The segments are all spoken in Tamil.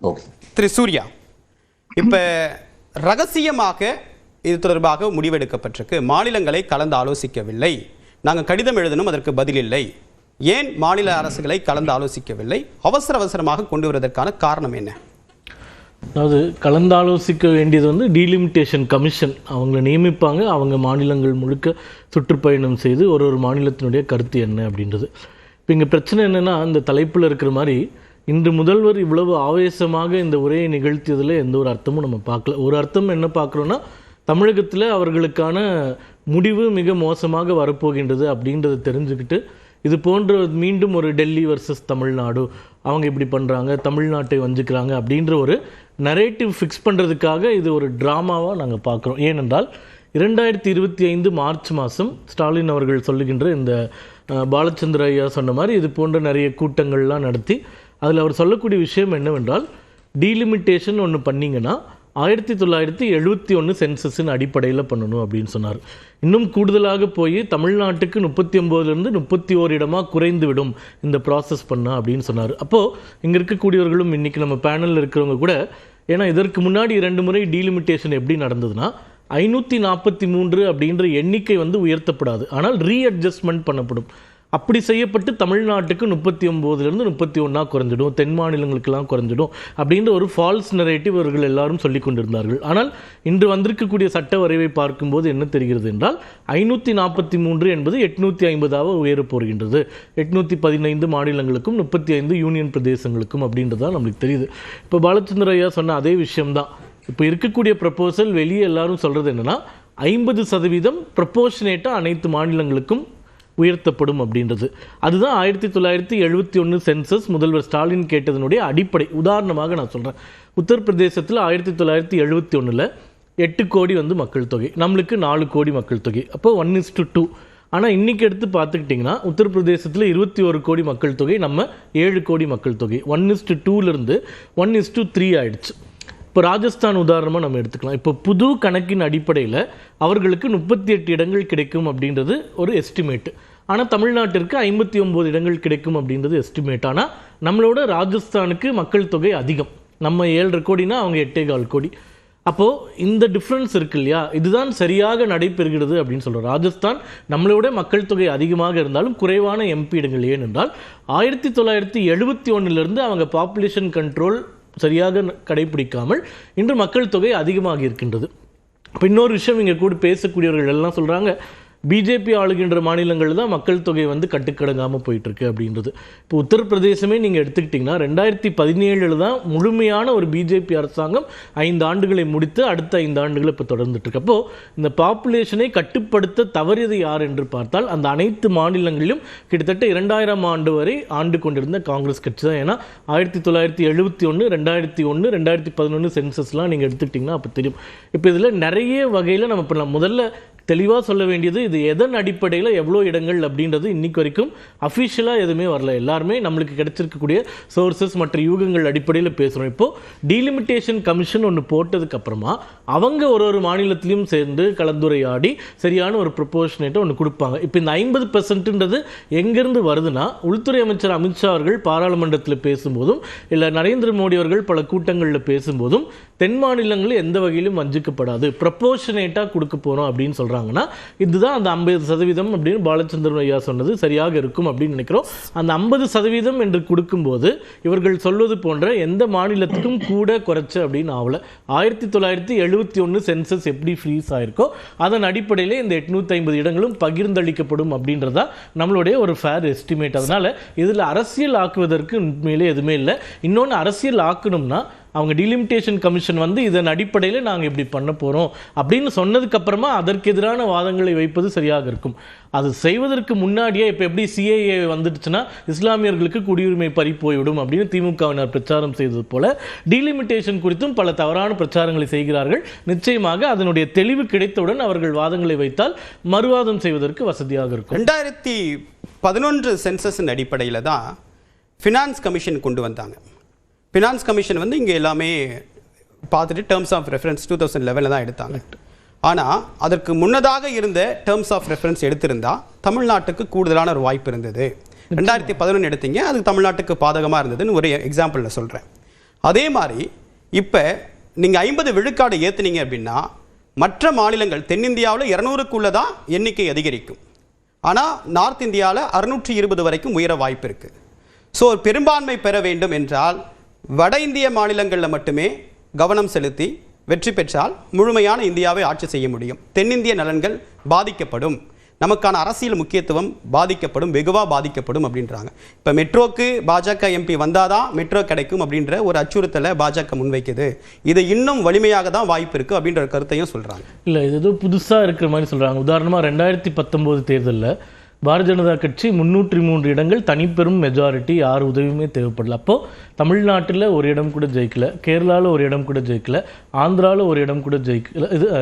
ஓகே திரு சூர்யா, இப்போ ரகசியமாக இது தொடர்பாக முடிவெடுக்கப்பட்டிருக்கு. மாநிலங்களை கலந்து ஆலோசிக்கவில்லை. நாங்கள் கடிதம் எழுதணும், அதற்கு பதில் இல்லை. ஏன் மாநில அரசுகளை கலந்து ஆலோசிக்கவில்லை? அவசரமாக கொண்டு வருவதற்கான காரணம் என்ன? அதாவது கலந்தாலோசிக்க வேண்டியது வந்து டீலிமிட்டேஷன் கமிஷன் அவங்கள நியமிப்பாங்க. அவங்க மாநிலங்கள் முழுக்க சுற்றுப்பயணம் செய்து ஒரு மாநிலத்தினுடைய கருத்து என்ன அப்படின்றது. இப்போ இங்கே பிரச்சனை என்னென்னா, இந்த தலைப்பில் இருக்கிற மாதிரி இன்று முதல்வர் இவ்வளவு ஆவேசமாக இந்த உரையை நிகழ்த்தியதில் எந்த ஒரு அர்த்தமும் நம்ம பார்க்கல. ஒரு அர்த்தம் என்ன பார்க்குறோன்னா, தமிழகத்தில் அவர்களுக்கான முடிவு மிக மோசமாக வரப்போகின்றது அப்படின்றத தெரிஞ்சுக்கிட்டு இது போன்ற மீண்டும் ஒரு டெல்லி வர்சஸ் தமிழ்நாடு, அவங்க இப்படி பண்ணுறாங்க, தமிழ்நாட்டை வஞ்சிக்கிறாங்க அப்படின்ற ஒரு நரேட்டிவ் ஃபிக்ஸ் பண்ணுறதுக்காக இது ஒரு ட்ராமாவாக நாங்கள் பார்க்குறோம். ஏனென்றால் 2025 மார்ச் மாதம் ஸ்டாலின் அவர்கள் சொல்லுகின்ற இந்த பாலச்சந்திர ஐயா சொன்ன மாதிரி இது போன்ற நிறைய கூட்டங்கள்லாம் நடத்தி அதில் அவர் சொல்லக்கூடிய விஷயம் என்னவென்றால், டீலிமிட்டேஷன் ஒன்று பண்ணிங்கன்னா 1971 சென்சஸின் அடிப்படையில் பண்ணணும் அப்படின்னு சொன்னார். இன்னும் கூடுதலாக போய் தமிழ்நாட்டுக்கு 39லேருந்து 31 இடமாக குறைந்து விடும் இந்த ப்ராசஸ் பண்ண அப்படின்னு சொன்னார். அப்போது இங்கே இருக்கக்கூடியவர்களும் இன்றைக்கி நம்ம பேனலில் இருக்கிறவங்க கூட, ஏன்னா இதற்கு முன்னாடி 2 முறை டீலிமிட்டேஷன் எப்படி நடந்ததுன்னா 543 அப்படின்ற எண்ணிக்கை வந்து உயர்த்தப்படாது, ஆனால் ரீஅட்ஜஸ்ட்மெண்ட் பண்ணப்படும். அப்படி செய்யப்பட்டு தமிழ்நாட்டுக்கு 39லேருந்து 31 குறைஞ்சிடும், தென் மாநிலங்களுக்கெல்லாம் குறைஞ்சிடும் அப்படின்ற ஒரு ஃபால்ஸ் நரேட்டிவ் அவர்கள் எல்லாரும் சொல்லி கொண்டிருந்தார்கள். ஆனால் இன்று வந்திருக்கக்கூடிய சட்ட வரைவை பார்க்கும்போது என்ன தெரிகிறது என்றால், 543 என்பது 850 உயரப் போகின்றது. 815 மாநிலங்களுக்கும் 35 யூனியன் பிரதேசங்களுக்கும் அப்படின்றதான் நம்மளுக்கு தெரியுது. இப்போ பாலச்சந்திர ஐயா சொன்ன அதே விஷயம்தான். இப்போ இருக்கக்கூடிய ப்ரப்போசல் வெளியே எல்லாரும் சொல்கிறது என்னென்னா, 50% ப்ரப்போர்ஷனேட்டாக அனைத்து மாநிலங்களுக்கும் உயர்த்தப்படும் அப்படின்றது. அதுதான் 1971 சென்சஸ் முதல்வர் ஸ்டாலின் கேட்டதனுடைய அடிப்படை. உதாரணமாக நான் சொல்கிறேன், உத்தரப்பிரதேசத்தில் 1971 8 கோடி வந்து மக்கள் தொகை, நம்மளுக்கு 4 கோடி மக்கள் தொகை, அப்போ 1:2. ஆனால் இன்றைக்கி எடுத்து பார்த்துக்கிட்டிங்கன்னா உத்தரப்பிரதேசத்தில் 21 கோடி மக்கள் தொகை, நம்ம 7 கோடி மக்கள் தொகை. 1:2 1:3 ஆயிடுச்சு. இப்போ ராஜஸ்தான் உதாரணமாக நம்ம எடுத்துக்கலாம். இப்போ புது கணக்கின் அடிப்படையில் அவர்களுக்கு 38 இடங்கள் கிடைக்கும் அப்படின்றது ஒரு எஸ்டிமேட்டு. ஆனால் தமிழ்நாட்டிற்கு 59 இடங்கள் கிடைக்கும் அப்படின்றது எஸ்டிமேட். ஆனால் நம்மளோட ராஜஸ்தானுக்கு மக்கள் தொகை அதிகம். நம்ம 7.5 கோடினா அவங்க 8.25 கோடி. அப்போது இந்த டிஃப்ரென்ஸ் இருக்கு இல்லையா, இதுதான் சரியாக நடைபெறுகிறது அப்படின்னு சொல்கிறோம். ராஜஸ்தான் நம்மளோட மக்கள் தொகை அதிகமாக இருந்தாலும் குறைவான எம்பி இடங்கள். ஏனென்றால் 1971 அவங்க பாப்புலேஷன் கண்ட்ரோல் சரியாக கடைபிடிக்காமல் இன்று மக்கள் தொகை அதிகமாக இருக்கின்றது. இப்போ இன்னொரு விஷயம், இங்கே கூட பேசக்கூடியவர்கள் எல்லாம் சொல்கிறாங்க, பிஜேபி ஆளுகின்ற மாநிலங்களில் தான் மக்கள் தொகை வந்து கட்டுக்கடங்காமல் போயிட்டுருக்கு அப்படின்றது. இப்போ உத்தரப்பிரதேசமே நீங்கள் எடுத்துக்கிட்டிங்கன்னா 2017 தான் முழுமையான ஒரு பிஜேபி அரசாங்கம் 5 ஆண்டுகளை முடித்து அடுத்த 5 ஆண்டுகளை இப்போ தொடர்ந்துட்டுருக்கு. அப்போது இந்த பாப்புலேஷனை கட்டுப்படுத்த தவறியது யார் என்று பார்த்தால் அந்த அனைத்து மாநிலங்களிலும் கிட்டத்தட்ட 2000 ஆண்டு வரை ஆண்டு கொண்டிருந்த காங்கிரஸ் கட்சி தான். ஏன்னா 1971 2001 2011 சென்சஸ்லாம் நீங்கள் எடுத்துக்கிட்டிங்கன்னா அப்போ தெரியும். இப்போ இதில் நிறைய வகையில் நம்ம இப்போ முதல்ல தெளிவாக சொல்ல வேண்டியது, இது எதன் அடிப்படையில் எவ்வளோ இடங்கள் அப்படின்றது இன்றைக்கு வரைக்கும் அஃபிஷியலாக எதுவுமே வரல. எல்லாருமே நம்மளுக்கு கிடைச்சிருக்கக்கூடிய சோர்சஸ் மற்ற யூகங்கள் அடிப்படையில் பேசுகிறோம். இப்போது டீலிமிட்டேஷன் கமிஷன் ஒன்று போட்டதுக்கப்புறமா அவங்க ஒரு மாநிலத்திலையும் சேர்ந்து கலந்துரையாடி சரியான ஒரு ப்ரொபோர்ஷனேட்டை ஒன்று கொடுப்பாங்க. இப்போ இந்த 50%ன்றது எங்கேருந்து வருதுன்னா, உள்துறை அமைச்சர் அமித்ஷா அவர்கள் பாராளுமன்றத்தில் பேசும்போதும் இல்லை நரேந்திர மோடி அவர்கள் பல கூட்டங்களில் பேசும்போதும் தென் மாநிலங்கள் எந்த வகையிலும் வஞ்சிக்கப்படாது, ப்ரொபோர்ஷனேட்டாக கொடுக்க போகிறோம் அப்படின்னு சொல்கிறாங்க. இதுதான் அந்த 50% அப்படின்னு பாலச்சந்திரன் ஐயா சொன்னது சரியாக இருக்கும் அப்படின்னு நினைக்கிறோம். அந்த 50% என்று கொடுக்கும்போது இவர்கள் சொல்வது போன்ற எந்த மாநிலத்துக்கும் கூட குறைச்சு அப்படின்னு ஆகல. 1971 சென்சஸ் எப்படி ஃப்ரீஸ் ஆயிருக்கோ அதன் அடிப்படையில் இந்த 850 இடங்களும் பகிர்ந்தளிக்கப்படும் அப்படின்றதா நம்மளுடைய ஒரு ஃபேர் எஸ்டிமேட். அதனால இதில் அரசியல் ஆக்குவதற்கு உண்மையிலே எதுவுமே இல்லை. இன்னொன்று, அரசியல் ஆக்கணும்னா அவங்க டீலிமிட்டேஷன் கமிஷன் வந்து இதன் அடிப்படையில் நாங்கள் இப்படி பண்ண போகிறோம் அப்படின்னு சொன்னதுக்கப்புறமா அதற்கு எதிரான வாதங்களை வைப்பது சரியாக இருக்கும். அது செய்வதற்கு முன்னாடியே இப்போ எப்படி சிஏஏ வந்துடுச்சுன்னா இஸ்லாமியர்களுக்கு குடியுரிமை பறி போய்விடும் அப்படின்னு திமுகவினர் பிரச்சாரம் செய்தது போல டீலிமிட்டேஷன் குறித்தும் பல தவறான பிரச்சாரங்களை செய்கிறார்கள். நிச்சயமாக அதனுடைய தெளிவு கிடைத்தவுடன் அவர்கள் வாதங்களை வைத்தால் மறுவாதம் செய்வதற்கு வசதியாக இருக்கும். 2011 சென்சஸின் அடிப்படையில் தான் ஃபினான்ஸ் கமிஷன் கொண்டு வந்தாங்க. ஃபினான்ஸ் கமிஷன் வந்து இங்கே எல்லாமே பார்த்துட்டு டேர்ம்ஸ் ஆஃப் ரெஃபரன்ஸ் 2011 தான் எடுத்தாங்க. ஆனால் அதற்கு முன்னதாக இருந்த டேர்ம்ஸ் ஆஃப் ரெஃபரன்ஸ் எடுத்திருந்தா தமிழ்நாட்டுக்கு கூடுதலான ஒரு வாய்ப்பு இருந்தது. 2011 எடுத்தீங்க, அது தமிழ்நாட்டுக்கு பாதகமாக இருந்ததுன்னு ஒரு எக்ஸாம்பிளில் சொல்கிறேன். அதே மாதிரி இப்போ நீங்கள் 50 விழுக்காடு ஏற்றுனீங்க அப்படின்னா மற்ற மாநிலங்கள் தென்னிந்தியாவில் 200க்குள்ளே தான் எண்ணிக்கை அதிகரிக்கும். ஆனால் நார்த் இந்தியாவில் 620 வரைக்கும் உயர வாய்ப்பு இருக்குது. ஸோ பெரும்பான்மை பெற வேண்டும் என்றால் வட இந்திய மாநிலங்களில் மட்டுமே கவனம் செலுத்தி வெற்றி பெற்றால் முழுமையான இந்தியாவை ஆட்சி செய்ய முடியும். தென்னிந்திய நலன்கள் பாதிக்கப்படும், நமக்கான அரசியல் முக்கியத்துவம் பாதிக்கப்படும், வெகுவாக பாதிக்கப்படும் அப்படின்றாங்க. இப்போ மெட்ரோக்கு பாஜக எம்பி வந்தாதான் மெட்ரோ கிடைக்கும் அப்படின்ற ஒரு அச்சுறுத்தலை பாஜக முன்வைக்குது. இது இன்னும் வலிமையாக தான் வாய்ப்பு இருக்குது அப்படின்ற கருத்தையும் சொல்கிறாங்க. இல்லை, இது ஏதோ புதுசாக இருக்கிற மாதிரி சொல்கிறாங்க. உதாரணமாக 2019 தேர்தலில் பாரதிய ஜனதா கட்சி 303 இடங்கள் தனிப்பெரும் மெஜாரிட்டி, யார் உதவியுமே தேவைப்படல. அப்போது தமிழ்நாட்டில் ஒரு இடம் கூட ஜெயிக்கல, கேரளாவில் ஒரு இடம் கூட ஜெயிக்கல, ஆந்திராவில் ஒரு இடம் கூட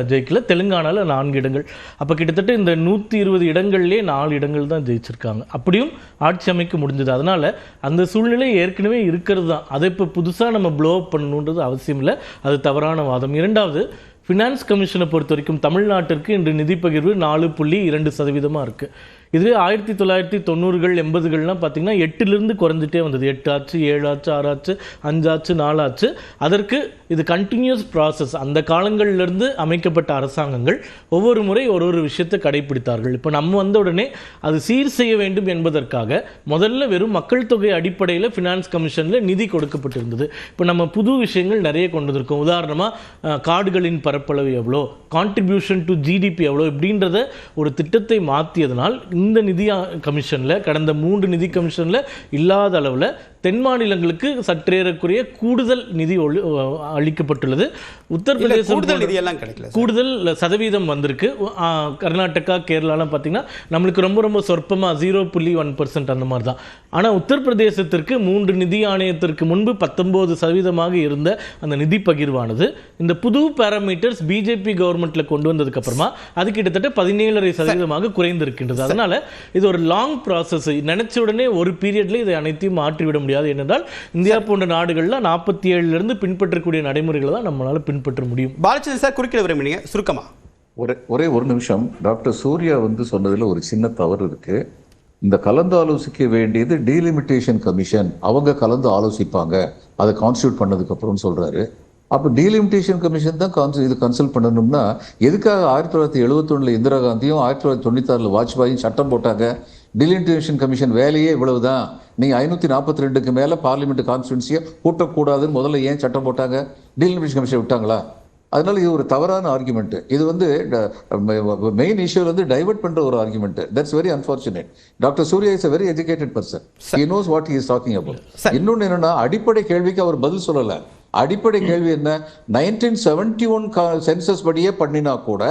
ஜெயிக்கல, தெலுங்கானாவில் 4 இடங்கள். அப்போ கிட்டத்தட்ட இந்த 120 இடங்கள்லேயே 4 இடங்கள் தான் ஜெயிச்சிருக்காங்க. அப்படியும் ஆட்சி அமைக்க முடிஞ்சது. அதனால் அந்த சூழ்நிலை ஏற்கனவே இருக்கிறது தான். அதை இப்போ புதுசாக நம்ம ப்ளோ அப் பண்ணணுன்றது அவசியம் இல்லை, அது தவறான வாதம். இரண்டாவது, ஃபினான்ஸ் கமிஷனை பொறுத்த வரைக்கும் தமிழ்நாட்டிற்கு இன்று நிதி பகிர்வு 4.2% இருக்குது. இதுவே 1990கள் 80கள்லாம் பார்த்தீங்கன்னா 8லிருந்து குறைஞ்சிட்டே வந்தது. 8 ஆச்சு, 7 ஆச்சு, 6 ஆச்சு, 5 ஆச்சு, 4 ஆச்சு. அதற்கு இது கண்டினியூஸ் ப்ராசஸ். அந்த காலங்களிலிருந்து அமைக்கப்பட்ட அரசாங்கங்கள் ஒவ்வொரு முறை ஒரு விஷயத்தை கடைபிடித்தார்கள். இப்போ நம்ம வந்த உடனே அது சீர் செய்ய வேண்டும் என்பதற்காக முதல்ல வெறும் மக்கள் தொகை அடிப்படையில் ஃபினான்ஸ் கமிஷனில் நிதி கொடுக்கப்பட்டிருந்தது. இப்போ நம்ம புது விஷயங்கள் நிறைய கொண்டு வந்திருக்கோம். உதாரணமாக காடுகளின் பரப்பளவு எவ்வளோ, கான்ட்ரிபியூஷன் டு ஜிடிபி எவ்வளோ, இப்படின்றத ஒரு திட்டத்தை மாற்றியதனால் இந்த நிதி கமிஷனில் கடந்த 3 நிதி கமிஷனில் இல்லாத அளவில் தென் மாநிலங்களுக்கு சற்றேறக்குரிய கூடுதல் நிதி அளிக்கப்பட்டுள்ளது. உத்தரப்பிரதேசம் கூடுதல் சதவீதம் வந்திருக்கு. கர்நாடகா, கேரளாலாம் பார்த்தீங்கன்னா நம்மளுக்கு ரொம்ப சொற்பமாக 0.1% அந்த மாதிரி தான். ஆனால் உத்தரப்பிரதேசத்திற்கு 3 நிதி ஆணையத்திற்கு முன்பு 19% இருந்த அந்த நிதி பகிர்வானது இந்த புது பேராமீட்டர்ஸ் பிஜேபி கவர்மெண்ட்டில் கொண்டு வந்ததுக்கு அப்புறமா அது கிட்டத்தட்ட 17.5% குறைந்திருக்கின்றது. அதனால இது ஒரு லாங் ப்ராசஸ். நினைச்ச உடனே ஒரு பீரியட்ல இதை அனைத்தையும் மாற்றிவிட முடியாது. ஏனென்றால் இந்தியா போன்ற நாடுகளில் 47லிருந்து பின்பற்றக்கூடிய நடைமுறைகளை தான் நம்மளால பின்பற்ற முடியும். பாலச்சந்திரன் சார், குறுக்கிட விரும்புறீங்க சுருக்கமா? ஒரே ஒரு நிமிஷம். டாக்டர் சூர்யா சொன்னதுல ஒரு சின்ன தவறு இருக்கு. இந்த கலந்து ஆலோசிக்க வேண்டியது டீலிமிட்டேஷன் கமிஷன், அவங்க கலந்து ஆலோசிப்பாங்க அதை கான்ஸ்டியூட் பண்ணதுக்கு அப்புறம் சொல்றாரு. அப்போ டீலிமிட்டேஷன் கமிஷன் தான் இது கன்சல்ட் பண்ணணும்னா எதுக்காக 1971 இந்திரா காந்தியும் 1996 வாஜ்பாயும் சட்டம் போட்டாங்க? டீலிமிட்டேஷன் கமிஷன் வேலையே இவ்வளவுதான், நீங்கள் 542க்கு மேலே பார்லிமெண்ட் கான்ஸ்டியூன்சியை கூட்டக்கூடாதுன்னு முதல்ல ஏன் சட்டம் போட்டாங்க? டீலிமிட்டேஷன் கமிஷன் விட்டாங்களா? அதனால இது ஒரு தவறான ஆர்குமெண்ட். இது மெயின் இஷ்யூல டைவர்ட் பண்ற ஒரு argument. That's very unfortunate. Doctor Surya is a very educated person. He knows what he is talking about. இன்னொன்று என்னன்னா, அடிப்படை கேள்விக்கு அவர் பதில் சொல்லல. அடிப்படை கேள்வி என்ன? 1971 சென்சஸ் படியே பண்ணினா கூட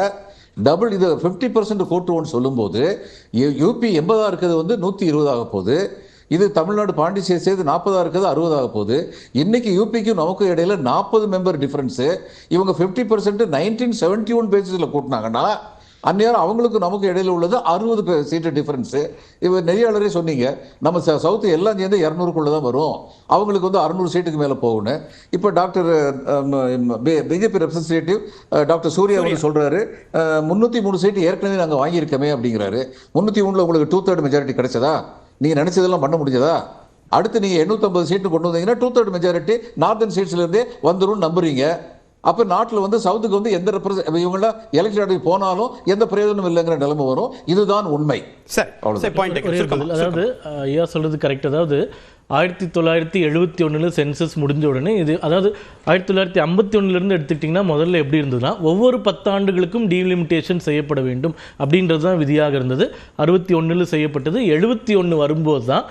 டபுள் இது 50% கூட்டுவோன்னு சொல்லும்போது யூபி 80 இருக்கிறது 120 ஆக போகுது. இது தமிழ்நாடு பாண்டிச்சேரி சேர்த்து 40 இருக்கிறது 60 ஆக போகுது. இன்னைக்கு யூபிக்கும் நமக்கும் இடையில 40 மெம்பர் டிஃபரன்ஸ். இவங்க 50% 1971 பேசிஸில் கூட்டினாங்கன்னா அந்நேரம் அவங்களுக்கு நமக்கு இடையில உள்ளது 60 சீட்டு டிஃபரன்ஸு. இவர் நெறியாளரே சொன்னீங்க, நம்ம சவுத்து எல்லாம் சேர்ந்து 200க்குள்ளே தான் வரும், அவங்களுக்கு 600 சீட்டுக்கு மேலே போகணும். இப்போ doctor BJP representative doctor Surya அவர் சொல்கிறாரு 303 சீட்டு ஏற்கனவே நாங்கள் வாங்கியிருக்கோமே அப்படிங்கிறாரு. 303 உங்களுக்கு 2/3 மெஜாரிட்டி கிடைச்சதா? நீங்கள் நினச்சதெல்லாம் பண்ண முடிஞ்சதா? அடுத்து நீங்கள் 850 சீட்டு கொண்டு வந்தீங்கன்னா 2/3 மெஜாரிட்டி நார்தன் சீட்ஸ்லேருந்தே வந்துடும் நம்புறீங்க. அப்போ நாட்டில் சவுத்துக்கு எந்த இவங்களாம் எலெக்ஷன் போனாலும் எந்த பிரயோஜனம் இல்லைங்கிற நிலைமை வரும். இதுதான் உண்மை. அதாவது ஐயா சொல்றது கரெக்ட். அதாவது 1971 சென்சஸ் முடிஞ்ச உடனே இது, அதாவது 1951 எடுத்துக்கிட்டிங்கன்னா முதல்ல எப்படி இருந்ததுன்னா ஒவ்வொரு 10 ஆண்டுகளுக்கும் டீலிமிட்டேஷன் செய்யப்பட வேண்டும் அப்படின்றது தான் விதியாக இருந்தது. 61 செய்யப்பட்டது. 71 வரும்போது தான்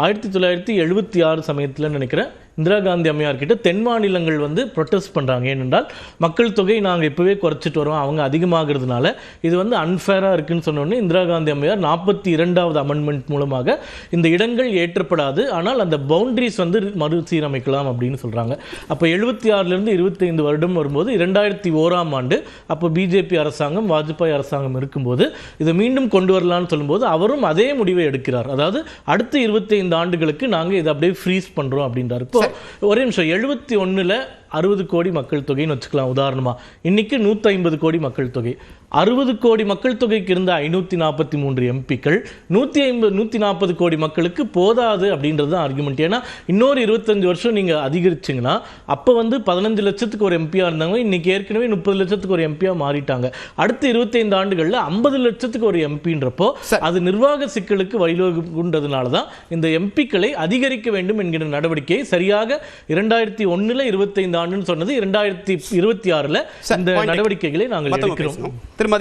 1976 சமயத்தில் நினைக்கிறேன் இந்திரா காந்தி அம்மையார் கிட்ட தென் மாநிலங்கள் ப்ரொட்டஸ்ட் பண்ணுறாங்க. ஏனென்றால் மக்கள் தொகை நாங்கள் இப்போவே குறைச்சிட்டு வரோம், அவங்க அதிகமாகிறதுனால இது அன்ஃபேராக இருக்குன்னு சொன்னோடனே இந்திரா காந்தி அம்மையார் 42வது அமெண்ட்மெண்ட் மூலமாக இந்த இடங்கள் ஏற்றப்படாது, ஆனால் அந்த பவுண்டரிஸ் மறுசீரமைக்கலாம் அப்படின்னு சொல்கிறாங்க. அப்போ 76லேருந்து 25 வருடம் வரும்போது 2001ஆம் ஆண்டு அப்போ பிஜேபி அரசாங்கம், வாஜ்பாய் அரசாங்கம் இருக்கும்போது இதை மீண்டும் கொண்டு வரலான்னு சொல்லும்போது அவரும் அதே முடிவை எடுக்கிறார். அதாவது அடுத்த 25 ஆண்டுகளுக்கு நாங்கள் இதை அப்படியே ஃப்ரீஸ் பண்ணுறோம் அப்படின்றார். இப்போ ஒரே நிமிஷம், 71 60 கோடி மக்கள் தொகைன்னு வச்சுக்கலாம் உதாரணமாக. இன்னைக்கு 150 கோடி மக்கள் தொகை. 60 கோடி மக்கள் தொகைக்கு இருந்த 543 எம்பிக்கள் 140 கோடி மக்களுக்கு போதாது அப்படின்றது தான் ஆர்குமெண்ட். ஏன்னா இன்னொரு 25 வருஷம் நீங்கள் அதிகரிச்சிங்கன்னா அப்போ வந்து 15 லட்சத்துக்கு ஒரு எம்பியாக இருந்தாங்க, இன்னைக்கு ஏற்கனவே 30 லட்சத்துக்கு ஒரு எம்பியாக மாறிட்டாங்க. அடுத்த 25 ஆண்டுகளில் 50 லட்சத்துக்கு ஒரு எம்பின்றப்போ அது நிர்வாக சிக்கலுக்கு வழிவகுன்றதுனால தான் இந்த எம்பிக்களை அதிகரிக்க வேண்டும் என்கிற நடவடிக்கையை சரியாக 2001 25 ஆண்டுன்னு சொன்னது 2026 இந்த நடவடிக்கைகளை நாங்கள் எடுக்கிறோம். திருமதி